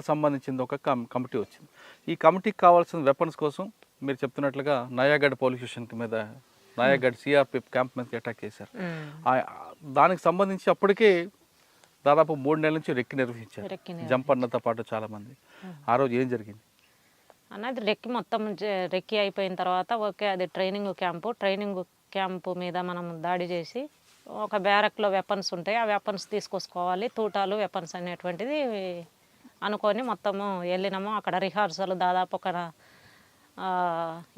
సంబంధించింది ఒక కమిటీ వచ్చింది. ఈ కమిటీకి కావాల్సిన వెపన్స్ కోసం మీరు చెప్తున్నట్లుగా నయాగఢ్ పోలీస్ స్టేషన్ మీద నయాగఢ్ సిఆర్పిఎఫ్ క్యాంప్ మీదకి అటాక్ చేశారు. దానికి సంబంధించి అప్పటికే దాదాపు 3 నెలల నుంచి రెక్కి నిర్వహించారు జంపన్నతో పాటు చాలామంది. ఆ రోజు ఏం జరిగింది అన్నది? రెక్కి మొత్తం రెక్కి అయిపోయిన తర్వాత ఓకే, అది ట్రైనింగ్ క్యాంపు మీద మనం దాడి చేసి ఒక బ్యారక్లో వెపన్స్ ఉంటాయి, ఆ వెపన్స్ తీసుకొచ్చుకోవాలి, తూటాలు వెపన్స్ అనేటువంటిది అనుకొని మొత్తము వెళ్ళినాము. అక్కడ రిహార్సల్ దాదాపు ఒక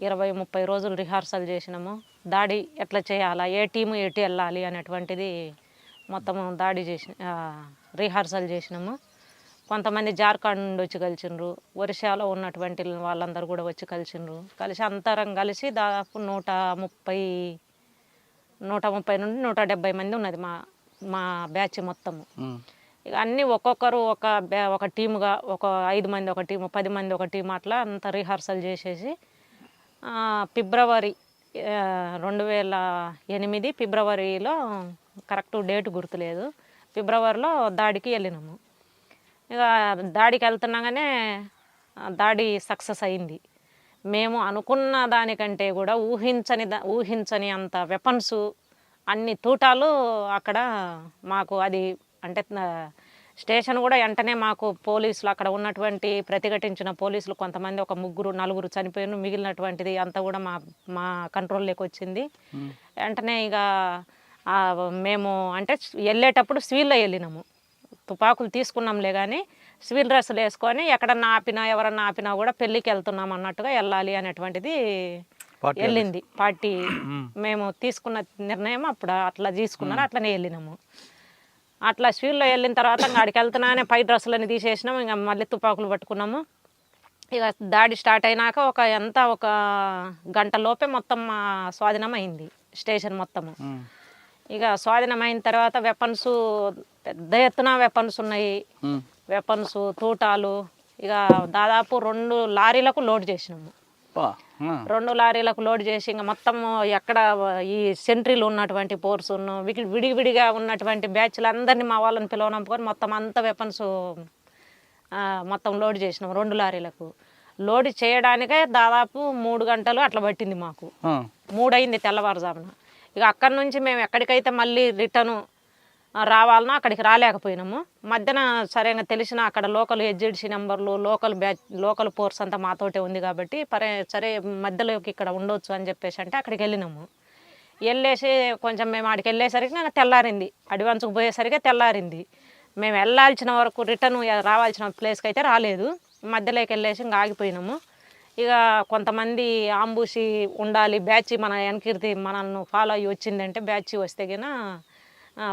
20-30 రోజులు రిహార్సల్ చేసినాము. దాడి ఎట్లా చేయాలా, ఏ టీము ఎటు వెళ్ళాలి అనేటువంటిది మొత్తము రిహార్సల్ చేసినాము. కొంతమంది జార్ఖండ్ నుండి వచ్చి కలిసిండ్రు, ఒరిస్సాలో ఉన్నటువంటి వాళ్ళందరూ కూడా వచ్చి కలిసి అంతరం కలిసి దాదాపు 130 నుండి 170 మంది ఉన్నది మా బ్యాచ్ మొత్తము. ఇక అన్నీ ఒక్కొక్కరు ఒక టీముగా, ఒక 5 మంది ఒక టీము, 10 మంది ఒక టీం, అట్లా అంత రిహార్సల్ చేసేసి ఫిబ్రవరి 2008 ఫిబ్రవరిలో, కరెక్ట్ డేట్ గుర్తులేదు, ఫిబ్రవరిలో దాడికి వెళ్ళినాము. ఇక దాడికి వెళ్తున్నాగానే దాడి సక్సెస్ అయింది. మేము అనుకున్న దానికంటే కూడా ఊహించని అంత వెపన్స్, అన్ని తూటాలు అక్కడ మాకు. అది అంటే స్టేషన్ కూడా వెంటనే మాకు పోలీసులు, అక్కడ ఉన్నటువంటి ప్రతిఘటించిన పోలీసులు కొంతమంది, ఒక 3-4 చనిపోయిన, మిగిలినటువంటిది అంతా కూడా మా కంట్రోల్లోకి వచ్చింది. వెంటనే ఇక మేము అంటే వెళ్ళేటప్పుడు సివిల్లో వెళ్ళినాము, తుపాకులు తీసుకున్నాంలే కానీ సివిల్ డ్రెస్సులు వేసుకొని ఎక్కడన్నా ఆపినా, ఎవరన్నా ఆపినా కూడా పెళ్ళికి వెళ్తున్నాం అన్నట్టుగా వెళ్ళాలి అనేటువంటిది వెళ్ళింది పార్టీ. మేము తీసుకున్న నిర్ణయం అప్పుడు అట్లా తీసుకున్నాను, అట్లనే వెళ్ళినాము. అట్లా సివిల్లో వెళ్ళిన తర్వాత అక్కడికి వెళ్తున్నానే పై డ్రెస్సులని తీసేసినాము, ఇంకా మళ్ళీ తుపాకులు పట్టుకున్నాము. ఇక దాడి స్టార్ట్ అయినాక ఒక గంట లోపే మొత్తం స్వాధీనం అయింది స్టేషన్ మొత్తము. ఇక స్వాధీనం అయిన తర్వాత వెపన్స్, పెద్ద ఎత్తున వెపన్స్ ఉన్నాయి, వెపన్స్, తూటాలు. ఇక దాదాపు 2 లారీలకు లోడ్ చేసినాము. 2 లారీలకు లోడ్ చేసి ఇంకా మొత్తం ఎక్కడ ఈ సెంట్రీలు ఉన్నటువంటి పోర్స్ విడివిడిగా ఉన్నటువంటి బ్యాచ్లు అందరినీ మా వాళ్ళని పిలవనంపుకొని మొత్తం అంత వెపన్స్ మొత్తం లోడ్ చేసినాము. 2 లారీలకు లోడ్ చేయడానికే దాదాపు 3 గంటలు అట్లా పట్టింది మాకు. 3 అయింది తెల్లవారుజామున. ఇక అక్కడి నుంచి మేము ఎక్కడికైతే మళ్ళీ రిటర్ను రావాలనో అక్కడికి రాలేకపోయినాము. మధ్యన సరైన తెలిసిన అక్కడ లోకల్ హెచ్జిడిసి నెంబర్లు, లోకల్ ఫోర్స్ అంతా మాతోటే ఉంది కాబట్టి సరే మధ్యలోకి ఇక్కడ ఉండొచ్చు అని చెప్పేసి అంటే అక్కడికి వెళ్ళినాము. వెళ్ళేసి కొంచెం మేము అక్కడికి వెళ్ళేసరికి నాకు తెల్లారింది, అడ్వాన్స్కి పోయేసరికి తెల్లారింది. మేము వెళ్ళాల్సిన వరకు రిటర్న్ రావాల్సిన ప్లేస్కి అయితే రాలేదు, మధ్యలోకి వెళ్ళేసి ఇంకా ఆగిపోయినాము. ఇక కొంతమంది ఆంబూసి ఉండాలి, బ్యాచ్ మన వెనకీర్తి మనల్ని ఫాలో అయ్యి వచ్చిందంటే బ్యాచ్ వస్తే గిన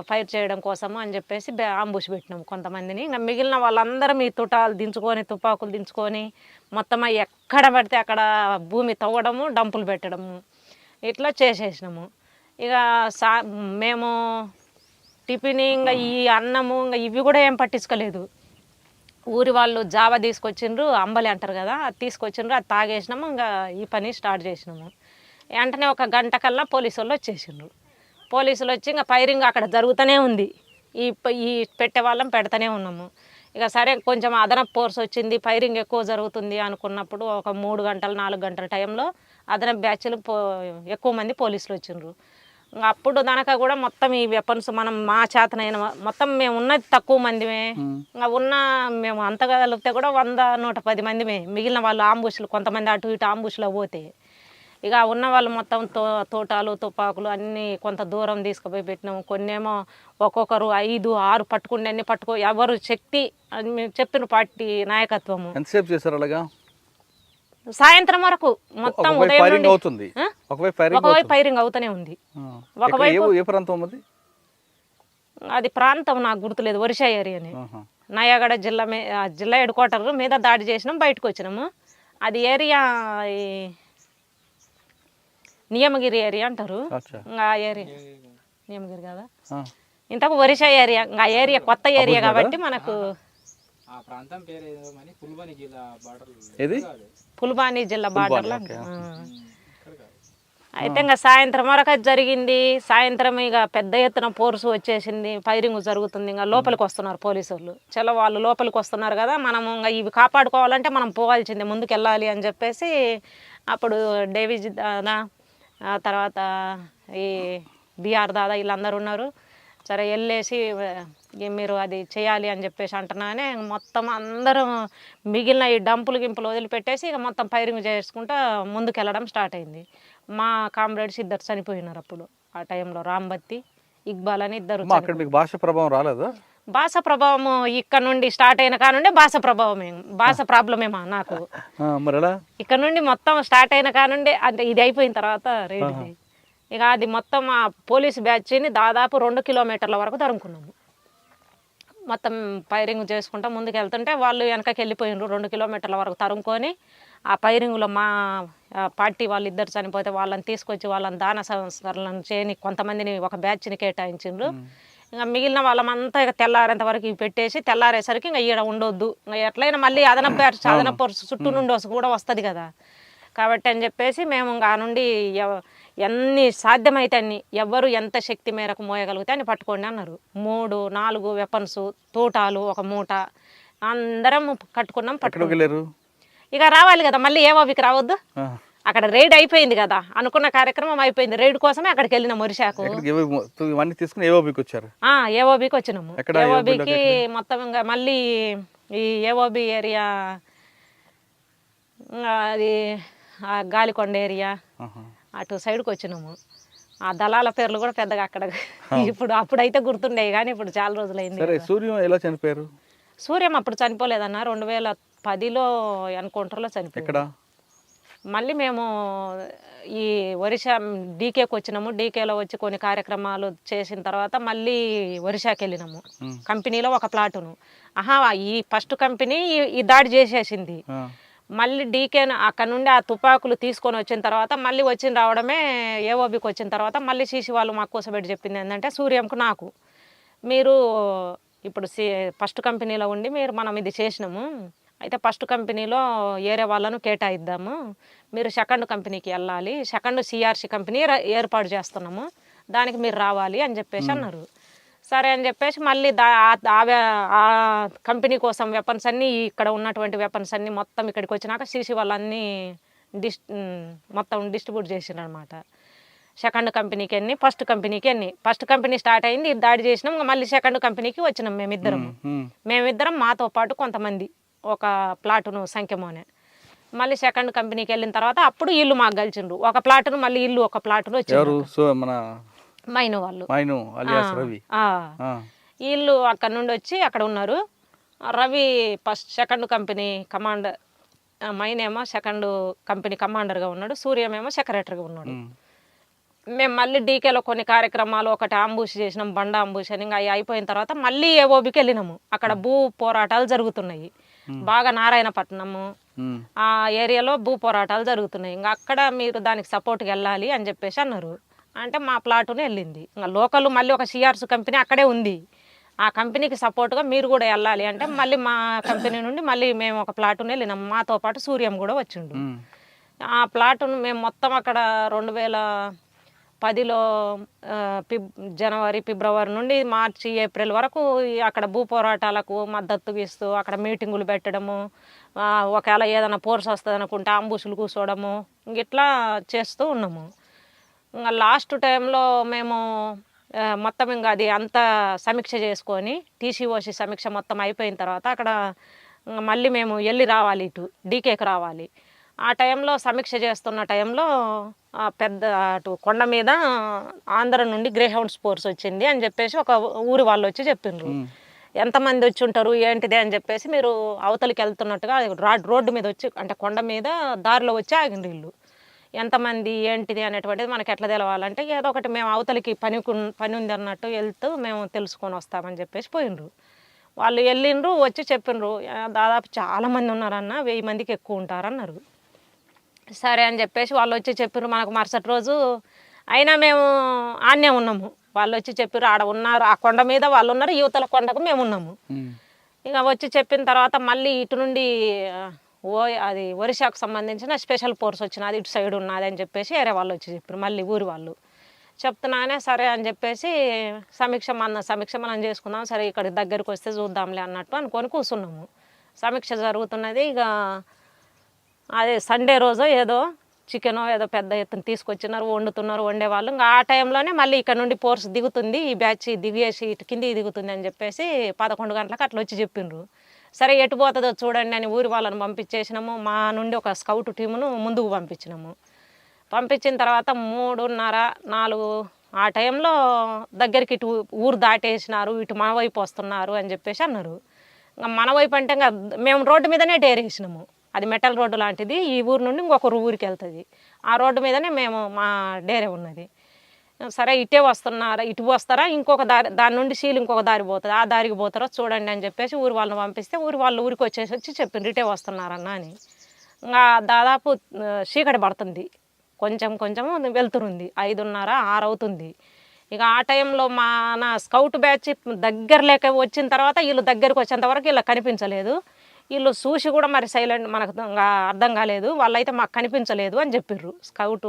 ఫైర్ చేయడం కోసము అని చెప్పేసి ఆంబూసి పెట్టినాము కొంతమందిని. ఇంకా మిగిలిన వాళ్ళందరం ఈ తుపాకులు దించుకొని మొత్తం ఎక్కడ పడితే అక్కడ భూమి తవ్వడము, డంపులు పెట్టడము, ఇట్లా చేసేసినాము. ఇక మేము టిఫిన్, ఇంకా ఈ అన్నము, ఇంకా ఇవి కూడా ఏం పట్టించుకోలేదు. ఊరి వాళ్ళు జావా తీసుకొచ్చిండ్రు, అంబలి అంటారు కదా, అది తీసుకొచ్చిండ్రు, అది తాగేసినాము. ఇంకా ఈ పని స్టార్ట్ చేసినాము. వెంటనే ఒక గంట కల్లా పోలీసు వాళ్ళు వచ్చేసిండ్రు. పోలీసులు వచ్చి ఇంకా ఫైరింగ్ అక్కడ జరుగుతూనే ఉంది. ఈ పెట్టే వాళ్ళం పెడతానే ఉన్నాము. ఇక సరే కొంచెం అదనపు ఫోర్స్ వచ్చింది, ఫైరింగ్ ఎక్కువ జరుగుతుంది అనుకున్నప్పుడు ఒక 3 గంటలు 4 గంటల టైంలో అదనపు బ్యాచ్లు ఎక్కువ మంది పోలీసులు వచ్చిండ్రు. అప్పుడు దానక కూడా మొత్తం ఈ వెపన్స్ మా చేతనైన మొత్తం మేము ఉన్నది తక్కువ మందిమే. ఇంకా మేము అంతగలిగితే కూడా 100-110 మందిమే. మిగిలిన వాళ్ళు ఆంబుషులు, కొంతమంది అటు ఇటు ఆంబుషులో పోతే ఇక ఉన్న వాళ్ళు మొత్తం తోటాలు, తుపాకులు అన్నీ కొంత దూరం తీసుకుపోయి పెట్టినాము. కొన్నేమో ఒక్కొక్కరు 5-6 పట్టుకో ఎవరు శక్తి అని మేము చెప్పిన పార్టీ నాయకత్వము. ఎంతసేపు చేశారు అలాగా? సాయంత్రం వరకు మొత్తం ఉదయం నుండి ఒకవైపు ఫైరింగ్ అవుతూనే ఉంది. ఒకవైపు అది ప్రాంతం నాకు గుర్తులేదు, ఒరిస్సా ఏరియాని. నయాగఢ జిల్లా హెడ్ క్వార్టర్ మీద దాడి చేసినాం, బయటకు వచ్చినాము. అది ఏరియా నియమగిరి ఏరియా అంటారు. ఆ ఏరియా నియమగిరి కదా, ఇంతకు ఒరిస్సా ఏరియా. ఆ ఏరియా కొత్త ఏరియా కాబట్టి మనకు ఫుల్బానీ జిల్లా బార్డర్లో. అయితే ఇంకా సాయంత్రం వరకు అది జరిగింది. సాయంత్రం ఇక పెద్ద ఎత్తున ఫోర్స్ వచ్చేసింది, ఫైరింగ్ జరుగుతుంది. ఇంకా లోపలికి వస్తున్నారు పోలీసు వాళ్ళు. చలో వాళ్ళు లోపలికి వస్తున్నారు కదా, మనము ఇంకా ఇవి కాపాడుకోవాలంటే మనం పోవాల్సిందే, ముందుకు వెళ్ళాలి అని చెప్పేసి అప్పుడు డేవిజ్ దాదా, ఆ తర్వాత ఈ బిఆర్ దాదా వీళ్ళందరూ ఉన్నారు. సరే వెళ్ళేసి మీరు అది చేయాలి అని చెప్పేసి అంటున్నానే మొత్తం అందరం మిగిలిన ఈ డంపులు గింపులు వదిలిపెట్టేసి ఇక మొత్తం ఫైరింగ్ చేసుకుంటూ ముందుకు వెళ్ళడం స్టార్ట్ అయింది. మా కామ్రేడ్స్ ఇద్దరు చనిపోయినారు అప్పుడు ఆ టైంలో, రాంబత్తి, ఇక్బాల్ అని ఇద్దరు. అక్కడ మీకు భాష ప్రభావం రాలేదా? భాష ప్రభావం ఇక్కడ నుండి స్టార్ట్ అయిన కానుండే భాష ప్రభావమే, భాష ప్రాబ్లమేమా నాకు. మరి ఎలా? ఇక్కడ నుండి మొత్తం స్టార్ట్ అయిన కానుండే, అంటే ఇది అయిపోయిన తర్వాత రేడిది ఇక అది మొత్తం ఆ పోలీస్ బ్యాచ్ని దాదాపు 2 కిలోమీటర్ల వరకు తరుముకున్నాము. మొత్తం ఫైరింగ్ చేసుకుంటా ముందుకు వెళ్తుంటే వాళ్ళు వెనకకి వెళ్ళిపోయినారు. 2 కిలోమీటర్ల వరకు తరుముకొని ఆ ఫైరింగ్లో మా పార్టీ వాళ్ళు ఇద్దరు చనిపోతే వాళ్ళని తీసుకొచ్చి వాళ్ళని దాన సంస్కరణలను చేయని కొంతమందిని ఒక బ్యాచ్ని కేటాయించిండ్రు. ఇంకా మిగిలిన వాళ్ళమంతా ఇక తెల్లారేంత వరకు ఇవి పెట్టేసి తెల్లారేసరికి ఇంకా ఈడ ఉండొద్దు, ఇంకా ఎట్లయినా మళ్ళీ అదనపు చుట్టూ నుండి కూడా వస్తుంది కదా, కాబట్టి అని చెప్పేసి మేము ఇంకా నుండి ఎన్ని సాధ్యమైతే అన్ని ఎవరు ఎంత శక్తి మేరకు మోయగలిగితే అని పట్టుకోండి అన్నారు. 3-4 వెపన్స్, తోటాలు, ఒక మూట అందరం కట్టుకున్నాం. పట్టుకున్నారు ఇక రావాలి కదా, మళ్ళీ ఏవోబికి రావద్దు. అక్కడ రైడ్ అయిపోయింది కదా, అనుకున్న కార్యక్రమం అయిపోయింది. రైడ్ కోసమే అక్కడికి వెళ్ళినాం ఒరిశాకు. ఏవోబికి వచ్చినాము. ఏవోబికి మొత్తం ఇంకా మళ్ళీ ఈ ఏవోబి ఏరియా, అది గాలికొండ ఏరియా అటు సైడ్కి వచ్చినాము. ఆ దళాల పేర్లు కూడా పెద్దగా అక్కడ అప్పుడైతే గుర్తుండేవి కానీ ఇప్పుడు చాలా రోజులైంది. సూర్యం ఎలా చనిపోయారు? సూర్యం అప్పుడు చనిపోలేదన్న, 2010లో ఎన్కౌంటర్లో చనిపోయాడు. మళ్ళీ మేము ఈ ఒరిస్సా డీకేకి వచ్చినాము. డీకేలో వచ్చి కొన్ని కార్యక్రమాలు చేసిన తర్వాత మళ్ళీ ఒరిస్సాకి వెళ్ళినాము. కంపెనీలో ఒక ప్లాటును ఈ ఫస్ట్ కంపెనీ ఈ దాడి చేసేసింది. మళ్ళీ డీకేను అక్కడ నుండి ఆ తుపాకులు తీసుకొని వచ్చిన తర్వాత మళ్ళీ రావడమే ఏఓబికి వచ్చిన తర్వాత మళ్ళీ సీసీ వాళ్ళు మాకు కూసబెట్టి చెప్పింది ఏంటంటే, సూర్యంకు నాకు మీరు ఇప్పుడు ఫస్ట్ కంపెనీలో ఉండి మనం ఇది చేసినాము, అయితే ఫస్ట్ కంపెనీలో ఏరే వాళ్ళను కేటాయిద్దాము, మీరు సెకండ్ కంపెనీకి వెళ్ళాలి, సెకండ్ సిఆర్సి కంపెనీ ఏర్పాటు చేస్తున్నాము, దానికి మీరు రావాలి అని చెప్పేసి అన్నారు. సరే అని చెప్పేసి మళ్ళీ ఆ కంపెనీ కోసం వెపన్స్ అన్నీ, ఇక్కడ ఉన్నటువంటి వెపన్స్ అన్నీ మొత్తం ఇక్కడికి వచ్చినాక సీసీ వాళ్ళన్నీ మొత్తం డిస్ట్రిబ్యూట్ చేసినారు అనమాట. సెకండ్ కంపెనీకి ఎన్ని, ఫస్ట్ కంపెనీకి ఎన్ని. ఫస్ట్ కంపెనీ స్టార్ట్ అయింది, దాడి చేసినాం. మళ్ళీ సెకండ్ కంపెనీకి వచ్చినాం మేమిద్దరం మాతో పాటు కొంతమంది, ఒక ప్లాటును సంఖ్యమోనే. మళ్ళీ సెకండ్ కంపెనీకి వెళ్ళిన తర్వాత అప్పుడు ఇల్లు మాకు కలిసిండ్రు. ఒక ప్లాటును మళ్ళీ ఇల్లు ఒక ప్లాటును వచ్చి మైను వాళ్ళు, వీళ్ళు అక్కడ నుండి వచ్చి అక్కడ ఉన్నారు. Ravi first second company commander, మైనేమో సెకండ్ కంపెనీ కమాండర్గా ఉన్నాడు, సూర్యమేమో సెక్రటరీగా ఉన్నాడు. మేము మళ్ళీ డీకేలో కొన్ని కార్యక్రమాలు, ఒకటి అంబుష్ చేసినాం, బండ అంబుష్ అని. ఇంకా అయిపోయిన తర్వాత మళ్ళీ ఏఓబికి వెళ్ళినాము. అక్కడ భూ పోరాటాలు జరుగుతున్నాయి బాగా, నారాయణపట్నము ఆ ఏరియాలో భూ పోరాటాలు జరుగుతున్నాయి. ఇంకా అక్కడ మీరు దానికి సపోర్ట్కి వెళ్ళాలి అని చెప్పేసి అన్నారు. అంటే మా ప్లాటునే వెళ్ళింది. ఇంకా లోకల్ మళ్ళీ ఒక సిఆర్స్ కంపెనీ అక్కడే ఉంది, ఆ కంపెనీకి సపోర్ట్గా మీరు కూడా వెళ్ళాలి అంటే మళ్ళీ మా కంపెనీ నుండి మళ్ళీ మేము ఒక ప్లాటునే వెళ్ళినాం. మాతో పాటు సూర్యం కూడా వచ్చిండు. ఆ ప్లాటును మేము మొత్తం అక్కడ 2010లో జనవరి, ఫిబ్రవరి నుండి మార్చి, ఏప్రిల్ వరకు అక్కడ భూ పోరాటాలకు మద్దతు ఇస్తూ అక్కడ మీటింగులు పెట్టడము, ఒకవేళ ఏదైనా ఫోర్స్ వస్తుంది అనుకుంటే అంబుషులు కూర్చోవడము, ఇట్లా చేస్తూ ఉన్నాము. ఇంకా లాస్ట్ టైంలో మేము మొత్తం ఇంకా అది అంతా సమీక్ష చేసుకొని, టీసీఓసి సమీక్ష మొత్తం అయిపోయిన తర్వాత అక్కడ మళ్ళీ మేము వెళ్ళి రావాలి, ఇటు డీకేకి రావాలి. ఆ టైంలో సమీక్ష చేస్తున్న టైంలో పెద్ద అటు కొండ మీద ఆంధ్ర నుండి గ్రేహౌండ్స్ ఫోర్స్ వచ్చింది అని చెప్పేసి ఒక ఊరి వాళ్ళు వచ్చి చెప్పిండ్రు. ఎంతమంది వచ్చి ఉంటారు ఏంటిది అని చెప్పేసి, మీరు అవతలికి వెళ్తున్నట్టుగా రోడ్డు మీద వచ్చి, అంటే కొండ మీద దారిలో వచ్చి ఆగిండ్రు వీళ్ళు. ఎంతమంది ఏంటిది అనేటువంటిది మనకి ఎట్లా తెలవాలంటే, ఏదో ఒకటి మేము అవతలికి పని ఉంది అన్నట్టు వెళ్తూ మేము తెలుసుకొని వస్తామని చెప్పేసి పోయిండ్రు. వాళ్ళు వెళ్ళిండ్రు, వచ్చి చెప్పిండ్రు దాదాపు చాలామంది ఉన్నారన్న, 1000 మందికి ఎక్కువ ఉంటారన్నారు. సరే అని చెప్పేసి వాళ్ళు వచ్చి చెప్పిర్రు మనకు మరుసటి రోజు. అయినా మేము ఆన్నే ఉన్నాము. వాళ్ళు వచ్చి చెప్పిర్రు ఆడ ఉన్నారు, ఆ కొండ మీద వాళ్ళు ఉన్నారు, యువతల కొండకు మేము ఉన్నాము. ఇక వచ్చి చెప్పిన తర్వాత మళ్ళీ ఇటు నుండి అది ఒరిస్సాకు సంబంధించిన స్పెషల్ ఫోర్స్ వచ్చినది ఇటు సైడ్ ఉన్నది అని చెప్పేసి వేరే వాళ్ళు వచ్చి చెప్పారు, మళ్ళీ ఊరి వాళ్ళు చెప్తున్నానే సరే అని చెప్పేసి సమీక్ష మనం చేసుకుందాం, సరే ఇక్కడ దగ్గరికి వస్తే చూద్దాంలే అన్నట్టు అనుకొని కూర్చున్నాము. సమీక్ష జరుగుతున్నది. ఇక అదే సండే రోజు ఏదో చికెనో ఏదో పెద్ద ఎత్తున తీసుకొచ్చినారు, వండేవాళ్ళు. ఇంకా ఆ టైంలోనే మళ్ళీ ఇక్కడ నుండి ఫోర్స్ దిగుతుంది, ఈ బ్యాచ్ దిగేసి ఇటు కిందికి దిగుతుంది అని చెప్పేసి 11 గంటలకు అట్లా వచ్చి చెప్పిండ్రు. సరే ఎటు పోతుందో చూడండి అని ఊరి వాళ్ళని పంపించేసినాము. మా నుండి ఒక స్కౌట్ టీమును ముందుకు పంపించినాము. పంపించిన తర్వాత 3:30-4 ఆ టైంలో దగ్గరికి ఇటు ఊరు దాటేసినారు, ఇటు మన వైపు వస్తున్నారు అని చెప్పేసి అన్నారు. ఇంకా మన వైపు అంటే ఇంకా మేము రోడ్డు మీదనే డేరేసినాము. అది మెటల్ రోడ్డు లాంటిది, ఈ ఊరు నుండి ఇంకొక ఊరికి వెళ్తుంది. ఆ రోడ్డు మీదనే మా డేరే ఉన్నది. సరే ఇటే వస్తున్నారా, ఇటు వస్తారా, ఇంకొక దాని నుండి సీలు ఇంకొక దారి పోతుంది, ఆ దారికి పోతారో చూడండి అని చెప్పేసి ఊరి వాళ్ళని పంపిస్తే ఊరికి వచ్చి చెప్పిండ్రు ఇటే వస్తున్నారన్న అని. ఇంకా దాదాపు చీకటి పడుతుంది, కొంచెం వెళ్తురుంది, 5:30-6 అవుతుంది. ఇక ఆ టైంలో నా స్కౌట్ బ్యాచ్ దగ్గర లేక వచ్చిన తర్వాత వీళ్ళు దగ్గరికి వచ్చేంత వరకు వీళ్ళకి కనిపించలేదు. వీళ్ళు చూసి కూడా మరి సైలెంట్, మనకు అర్థం కాలేదు, వాళ్ళైతే మాకు కనిపించలేదు అని చెప్పిర్రు స్కౌట్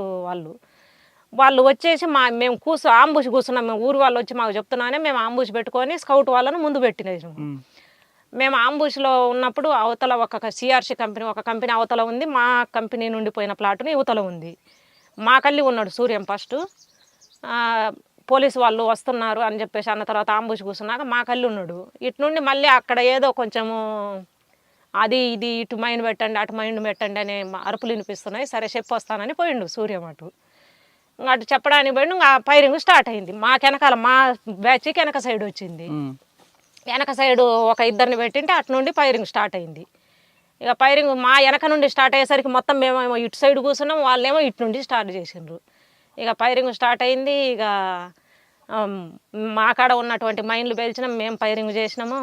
వాళ్ళు వచ్చేసి మేము ఆంబుష్ కూర్చున్నాం. మేము ఊరు వాళ్ళు వచ్చి మాకు చెప్తున్నానే మేము ఆంబుష్ పెట్టుకొని స్కౌట్ వాళ్ళను ముందు పెట్టినాము. మేము ఆంబుష్లో ఉన్నప్పుడు అవతల ఒక సిఆర్సి కంపెనీ ఒక కంపెనీ అవతల ఉంది, మా కంపెనీ నుండి పోయిన ప్లాటుని యువతల ఉంది. మా కల్లి ఉన్నాడు సూర్యం ఫస్ట్, పోలీసు వాళ్ళు వస్తున్నారు అని చెప్పేసి అన్న తర్వాత ఆంబుష్ కూర్చున్నాక మా కల్లి ఉన్నాడు. ఇటు నుండి మళ్ళీ అక్కడ ఏదో కొంచెము అది ఇది ఇటు మైండ్ పెట్టండి అటు మైండ్ పెట్టండి అనే అరుపులు వినిపిస్తున్నాయి. సరే చెప్పొస్తానని పోయిండు సూర్యం అటు చెప్పడానికి పోయిండు. ఇంకా ఫైరింగ్ స్టార్ట్ అయింది. వెనకాల మా బ్యాచ్కి వెనక సైడ్ వచ్చింది. వెనక సైడు ఒక ఇద్దరిని పెట్టింటే అటు నుండి ఫైరింగ్ స్టార్ట్ అయింది. ఇక ఫైరింగ్ మా వెనక నుండి స్టార్ట్ అయ్యేసరికి మొత్తం మేమేమో ఇటు సైడ్ కూర్చున్నాం, వాళ్ళేమో ఇటు నుండి స్టార్ట్ చేసిండ్రు. ఇక ఫైరింగ్ స్టార్ట్ అయింది. ఇక మా కాడ ఉన్నటువంటి మైన్లు పేల్చినాం, మేము ఫైరింగ్ చేసినాము.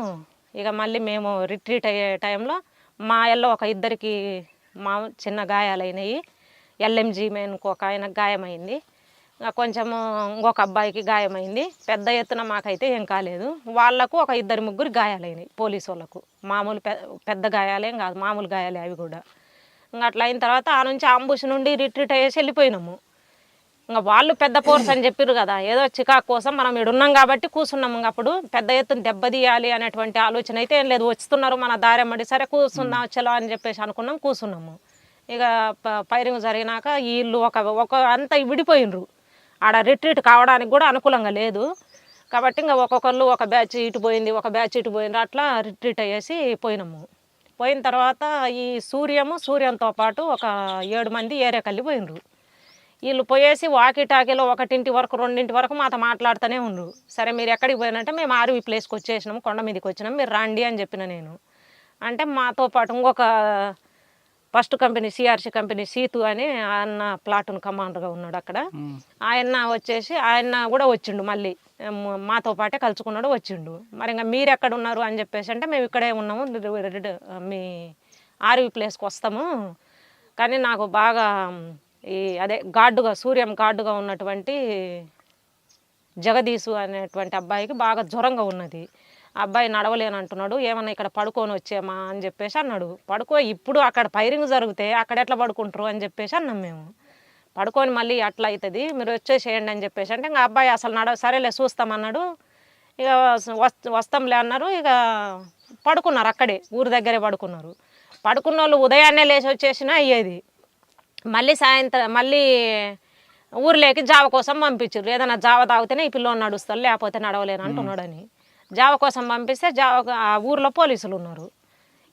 ఇక మళ్ళీ మేము రిట్రీట్ అయ్యే టైంలో మా ఎల్లో ఒక ఇద్దరికి చిన్న గాయాలైనవి. ఎల్ఎంజీ మెయిన్కి ఒక ఆయనకు గాయమైంది, కొంచెము ఇంకొక అబ్బాయికి గాయమైంది. పెద్ద ఎత్తున మాకైతే ఏం కాలేదు. వాళ్లకు ఒక 2-3 గాయాలైనాయి పోలీసు వాళ్ళకు. మామూలు పెద్ద గాయాలేం కాదు, మామూలు గాయాలే అవి కూడా. ఇంకా అట్లా అయిన తర్వాత ఆ నుంచి అంబుష్ నుండి రిట్రీట్ అయ్యేసి వెళ్ళిపోయినాము. ఇంకా వాళ్ళు పెద్ద ఫోర్స్ అని చెప్పారు కదా, ఏదో చికాకు కోసం మనం ఇక్కడ ఉన్నాం కాబట్టి కూర్చున్నాము. అప్పుడు పెద్ద ఎత్తున దెబ్బతీయాలి అనేటువంటి ఆలోచన అయితే ఏం లేదు. వస్తున్నారు మన దారెమ్మడి, సరే కూర్చుందాం చలో అని చెప్పేసి అనుకున్నాం, కూర్చున్నాము. ఇక ఫైరింగ్ జరిగినాక వీళ్ళు ఒక అంతా విడిపోయినరు. ఆడ రిట్రీట్ కావడానికి కూడా అనుకూలంగా లేదు కాబట్టి ఇంకా ఒక్కొక్కళ్ళు ఒక బ్యాచ్ ఇటు పోయింది, ఒక బ్యాచ్ ఇటు పోయింది, అట్లా రిట్రీట్ అయ్యేసి పోయినాము. పోయిన తర్వాత ఈ సూర్యంతో పాటు ఒక 7 మంది ఏరియాకెళ్ళి పోయినరు. వీళ్ళు పోయేసి వాకిటాకీలో 1 వరకు 2 వరకు మాతో మాట్లాడుతూనే ఉండ్రు. సరే మీరు ఎక్కడికి పోయినంటే మేము ఆర్వీ ప్లేస్కి వచ్చేసినాము, కొండ మీదకి వచ్చినాము, మీరు రండి అని చెప్పిన నేను. అంటే మాతో పాటు ఇంకొక first company CRC company Situ అని ఆయన ప్లాటూన్ కమాండర్గా ఉన్నాడు అక్కడ. ఆయన కూడా వచ్చిండు, మళ్ళీ మాతో పాటే కలుసుకున్నాడు, వచ్చిండు. మరి ఇంకా మీరు ఎక్కడ ఉన్నారు అని చెప్పేసి అంటే మేము ఇక్కడే ఉన్నాము, మీ ఆర్వీ ప్లేస్కి వస్తాము, కానీ నాకు బాగా సూర్యం గార్డుగా ఉన్నటువంటి జగదీశు అనేటువంటి అబ్బాయికి బాగా జ్వరంగా ఉన్నది. అబ్బాయి నడవలేనంటున్నాడు, ఏమన్నా ఇక్కడ పడుకొని వచ్చామా అని చెప్పేసి అన్నాడు. ఇప్పుడు అక్కడ ఫైరింగ్ జరిగితే అక్కడ ఎట్లా పడుకుంటారు అని చెప్పేసి అన్నాం మేము. పడుకొని మళ్ళీ అట్లా అవుతుంది, మీరు వచ్చేసేయండి అని చెప్పేసి అంటే ఇంకా అబ్బాయి అసలు సరేలే చూస్తామన్నాడు. ఇక వస్తాంలే అన్నారు. ఇక పడుకున్నారు, అక్కడే ఊరి దగ్గరే పడుకున్నారు. పడుకున్న వాళ్ళు ఉదయాన్నే లేచి వచ్చేసినా అయ్యేది. మళ్ళీ ఊర్లోకి జావ కోసం పంపించారు. ఏదైనా జావ తాగితేనే ఈ పిల్లోని నడుస్తారు, లేకపోతే నడవలేను అంటున్నాడని జావ కోసం పంపిస్తే ఆ ఊర్లో పోలీసులు ఉన్నారు.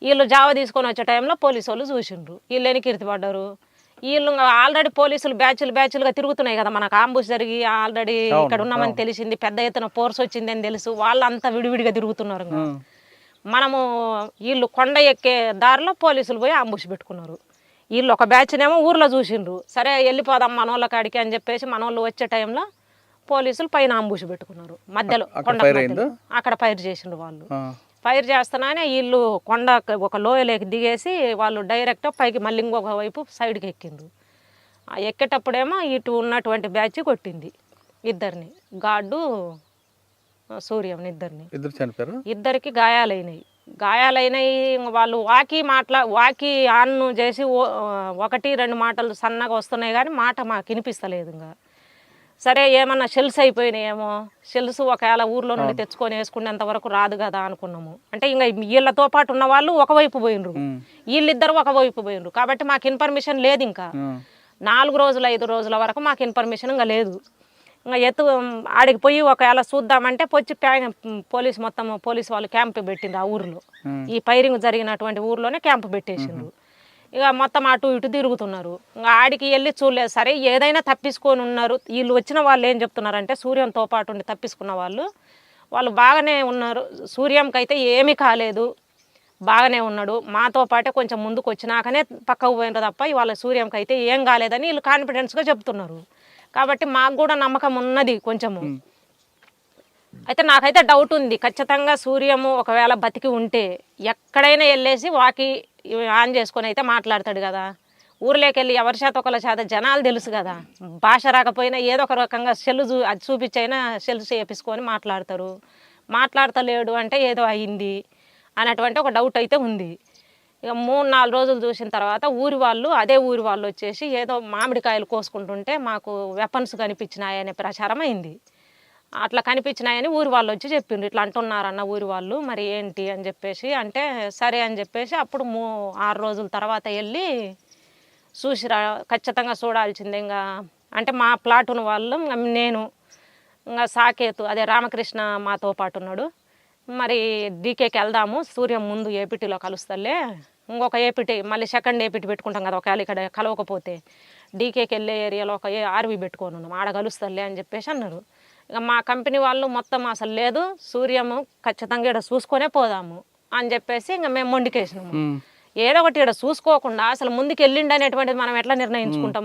వీళ్ళు జావ తీసుకొని వచ్చే టైంలో పోలీసు వాళ్ళు చూసిండ్రు, వీళ్ళు ఎనికిర్తి పడ్డారు. వీళ్ళు ఆల్రెడీ పోలీసులు బ్యాచ్లుగా తిరుగుతున్నాయి కదా, మనకు ఆంబుష్ జరిగి ఆల్రెడీ ఇక్కడ ఉన్నామని తెలిసింది, పెద్ద ఎత్తున ఫోర్స్ వచ్చింది అని తెలుసు, వాళ్ళంతా విడివిడిగా తిరుగుతున్నారు. మనము వీళ్ళు కొండ ఎక్కే దారిలో పోలీసులు పోయి ఆంబుష్ పెట్టుకున్నారు. వీళ్ళు ఒక బ్యాచ్నేమో ఊర్లో చూసిండ్రు, సరే వెళ్ళిపోదాం మనోళ్ళ కాడికి అని చెప్పేసి మనోళ్ళు వచ్చే టైంలో పోలీసులు పైన ఆంబుష్ పెట్టుకున్నారు. మధ్యలో కొండ అక్కడ ఫైర్ చేసిండ్రు. వాళ్ళు ఫైర్ చేస్తున్నానే వీళ్ళు కొండ ఒక లోయలోకి దిగేసి వాళ్ళు డైరెక్ట్ పైకి మళ్ళీ ఇంకొక వైపు సైడ్కి ఎక్కిండ్రు. ఎక్కేటప్పుడేమో ఇటు ఉన్నటువంటి బ్యాచ్ కొట్టింది ఇద్దరిని, గార్డు సూర్యం ఇద్దరిని. ఇద్దరికి గాయాలైనాయి. గాయాలైనవి వాళ్ళు వాకి ఆన్ చేసి ఒకటి రెండు మాటలు సన్నగా వస్తున్నాయి కానీ మాట మాకు వినిపిస్తలేదు. ఇంకా సరే ఏమన్నా షెల్స్ అయిపోయినాయేమో, షెల్స్ ఒకవేళ ఊర్లో నుండి తెచ్చుకొని వేసుకునేంత వరకు రాదు కదా అనుకున్నాము. అంటే ఇంకా వీళ్ళతో పాటు ఉన్న వాళ్ళు ఒకవైపు పోయినరు, వీళ్ళిద్దరు ఒకవైపు పోయినరు. కాబట్టి మాకు ఇన్ఫర్మేషన్ లేదు. ఇంకా 4 రోజులు 5 రోజుల వరకు మాకు ఇన్ఫర్మేషన్ ఇంకా లేదు. ఇంకా ఆడికి పోయి ఒకవేళ చూద్దామంటే పొచ్చి పోలీసు వాళ్ళు క్యాంప్ పెట్టిండ్రు ఆ ఊర్లో. ఈ ఫైరింగ్ జరిగినటువంటి ఊర్లోనే క్యాంప్ పెట్టేసిండ్రు. ఇక మొత్తం అటు ఇటు తిరుగుతున్నారు. ఇంకా ఆడికి వెళ్ళి చూడలేదు. సరే ఏదైనా తప్పించుకొని ఉన్నారు. వీళ్ళు వచ్చిన వాళ్ళు ఏం చెప్తున్నారంటే సూర్యంతో పాటు ఉండి తప్పించుకున్న వాళ్ళు బాగానే ఉన్నారు, సూర్యంకి అయితే ఏమీ కాలేదు, బాగానే ఉన్నాడు, మాతో పాటే కొంచెం ముందుకు వచ్చినాకనే పక్కకు పోయినారు తప్ప ఇవాళ సూర్యంకి అయితే ఏం కాలేదని వీళ్ళు కాన్ఫిడెన్స్గా చెప్తున్నారు. కాబట్టి మాకు కూడా నమ్మకం ఉన్నది కొంచెము. అయితే నాకైతే డౌట్ ఉంది, ఖచ్చితంగా సూర్యము ఒకవేళ బతికి ఉంటే ఎక్కడైనా వెళ్ళేసి వాకి ఆన్ చేసుకొని అయితే మాట్లాడతాడు కదా. ఊర్లోకి వెళ్ళి ఎవరి చేత ఒకళ్ళ చేత జనాలు తెలుసు కదా, భాష రాకపోయినా ఏదో ఒక రకంగా అది చూపించైనా సెల్స్ చేపించుకొని మాట్లాడతలేడు అంటే ఏదో అయింది అనేటువంటి ఒక డౌట్ అయితే ఉంది. ఇక 3-4 రోజులు చూసిన తర్వాత అదే ఊరి వాళ్ళు వచ్చేసి ఏదో మామిడికాయలు కోసుకుంటుంటే మాకు వెపన్స్ కనిపించినాయనే ప్రచారం అయింది. అట్లా కనిపించినాయని ఊరి వాళ్ళు వచ్చి చెప్పిండ్రు, ఇట్లా అంటున్నారన్న ఊరి వాళ్ళు, మరి ఏంటి అని చెప్పేసి అంటే సరే అని చెప్పేసి అప్పుడు 6 రోజుల తర్వాత వెళ్ళి చూసిరా, ఖచ్చితంగా చూడాల్సిందే. ఇంకా అంటే మా ప్లాటును వాళ్ళు, నేను ఇంకా సాకేతు అదే రామకృష్ణ మాతో పాటు ఉన్నాడు, మరి డీకేకి వెళ్దాము, సూర్యం ముందు ఏపీటీలో కలుస్తలే, ఇంకొక ఏపీటీ మళ్ళీ సెకండ్ ఏపీటీ పెట్టుకుంటాం కదా ఒకవేళ ఇక్కడ కలవకపోతే, డీకేకి వెళ్ళే ఏరియాలో ఒక ఆర్వీ పెట్టుకొని ఉన్నాం, ఆడ కలుస్తలే అని చెప్పేసి అన్నారు. ఇక మా కంపెనీ వాళ్ళు మొత్తం అసలు లేదు, సూర్యము ఖచ్చితంగా ఇక్కడ చూసుకొనే పోదాము అని చెప్పేసి ఇంకా మేము మొండికేసినాము. ఏదో ఒకటి ఇక్కడ చూసుకోకుండా అసలు ముందుకు వెళ్ళిండి అనేటువంటిది మనం ఎట్లా నిర్ణయించుకుంటాం?